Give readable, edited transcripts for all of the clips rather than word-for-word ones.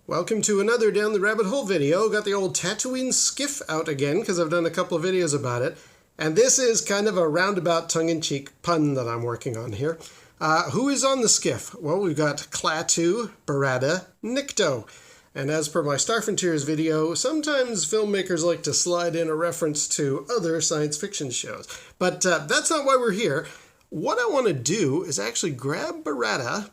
Welcome to another Down the Rabbit Hole video. Got the old Tatooine skiff out again because I've done a couple of videos about it. And this is kind of a roundabout tongue-in-cheek pun that I'm working on here. Who is on the skiff? Well, we've got Klaatu, Barada, Nikto. And as per my Star Frontiers video, sometimes filmmakers like to slide in a reference to other science fiction shows. But that's not why we're here. What I want to do is actually grab Barada,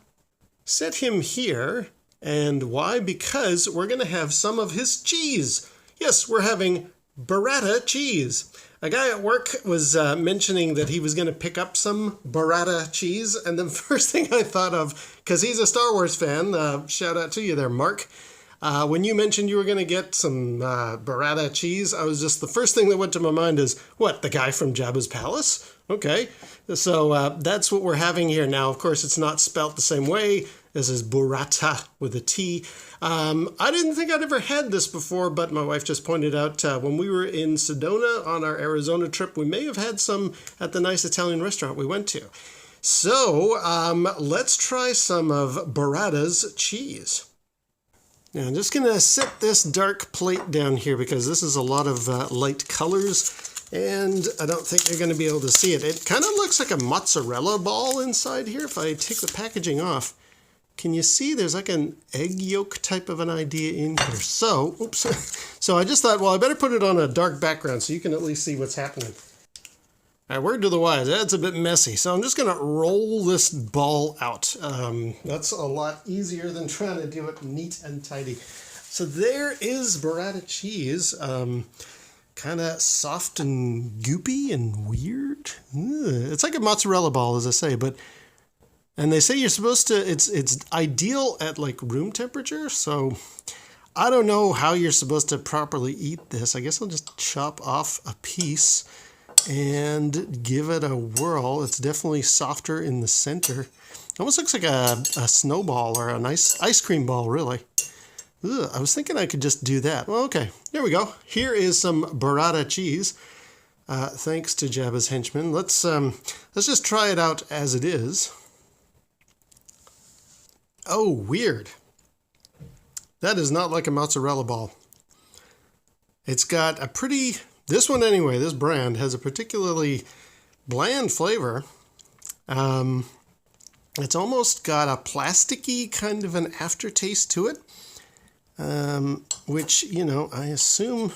set him here. And why? Because we're going to have some of his cheese. Yes, we're having Barada cheese. A guy at work was mentioning that he was going to pick up some Barada cheese. And the first thing I thought of, because he's a Star Wars fan, shout out to you there, Mark. When you mentioned you were going to get some Barada cheese, the first thing that went to my mind is, what, the guy from Jabba's palace? Okay, so that's what we're having here. Now, of course, it's not spelt the same way. This is burrata with a T. I didn't think I'd ever had this before, but my wife just pointed out when we were in Sedona on our Arizona trip, we may have had some at the nice Italian restaurant we went to. So let's try some of Barada's cheese. Now I'm just going to set this dark plate down here because this is a lot of light colors. And I don't think you're going to be able to see it. It kind of looks like a mozzarella ball inside here. If I take the packaging off, can you see there's like an egg yolk type of an idea in here? So, oops. So I just thought, well, I better put it on a dark background so you can at least see what's happening. All right, word to the wise, that's a bit messy. So I'm just going to roll this ball out. That's a lot easier than trying to do it neat and tidy. So there is Barada cheese. Kind of soft and goopy and weird. It's like a mozzarella ball, as I say, and they say you're supposed to, it's ideal at like room temperature, so I don't know how you're supposed to properly eat this. I guess I'll just chop off a piece and give it a whirl. It's definitely softer in the center. Almost looks like a snowball or a nice ice cream ball, really. Ugh, I was thinking I could just do that. Well, okay, here we go. Here is some Barada cheese. Thanks to Jabba's henchmen. Let's just try it out as it is. Oh, weird. That is not like a mozzarella ball. It's got a pretty, this one anyway, this brand has a particularly bland flavor. It's almost got a plasticky kind of an aftertaste to it. Which, you know, I assume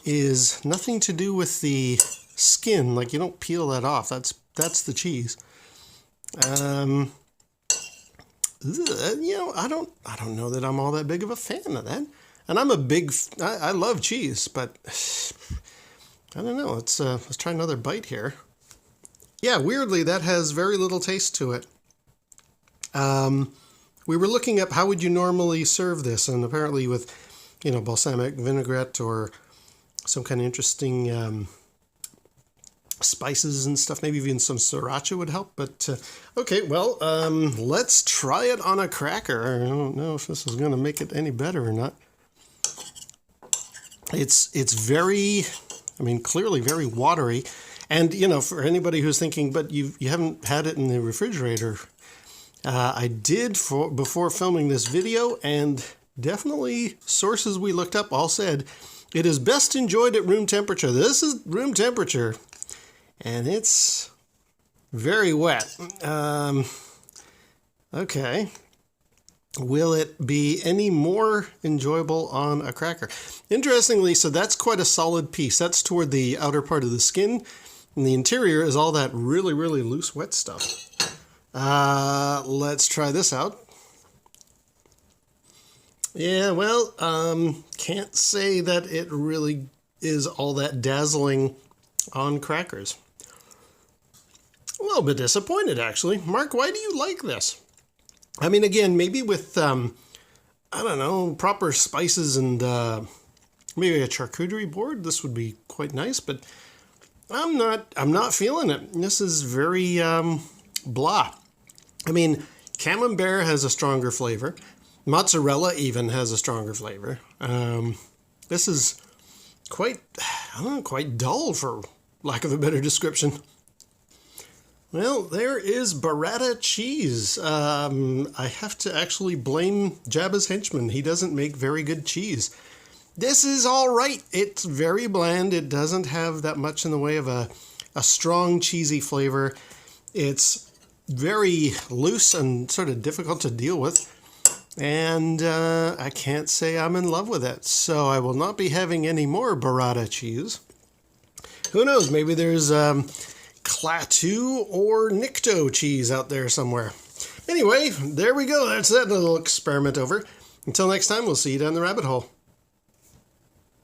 is nothing to do with the skin. Like, you don't peel that off. That's the cheese. You know, I don't know that I'm all that big of a fan of that. And I'm I love cheese, but I don't know. Let's try another bite here. Yeah, weirdly, that has very little taste to it. We were looking up how would you normally serve this, and apparently with, you know, balsamic vinaigrette or some kind of interesting spices and stuff. Maybe even some sriracha would help. But okay, well, let's try it on a cracker. I don't know if this is going to make it any better or not. It's very, I mean, clearly very watery. And, you know, for anybody who's thinking, but you haven't had it in the refrigerator. I did before filming this video, and definitely sources we looked up all said it is best enjoyed at room temperature. This is room temperature, and it's very wet. Okay. Will it be any more enjoyable on a cracker? Interestingly, so that's quite a solid piece. That's toward the outer part of the skin, and the interior is all that really, really loose, wet stuff. Let's try this out. Yeah, well, can't say that it really is all that dazzling on crackers. A little bit disappointed, actually. Mark, why do you like this? I mean, again, maybe with, I don't know, proper spices and maybe a charcuterie board, this would be quite nice, but I'm not feeling it. This is very blah. I mean, camembert has a stronger flavor. Mozzarella even has a stronger flavor. This is quite, I don't know, quite dull for lack of a better description. Well, there is Barada cheese. I have to actually blame Jabba's henchman. He doesn't make very good cheese. This is all right. It's very bland. It doesn't have that much in the way of a strong cheesy flavor. It's very loose and sort of difficult to deal with. And I can't say I'm in love with it. So I will not be having any more Barada cheese. Who knows? Maybe there's Klaatu or Nikto cheese out there somewhere. Anyway, there we go. That's that little experiment over. Until next time, we'll see you down the rabbit hole.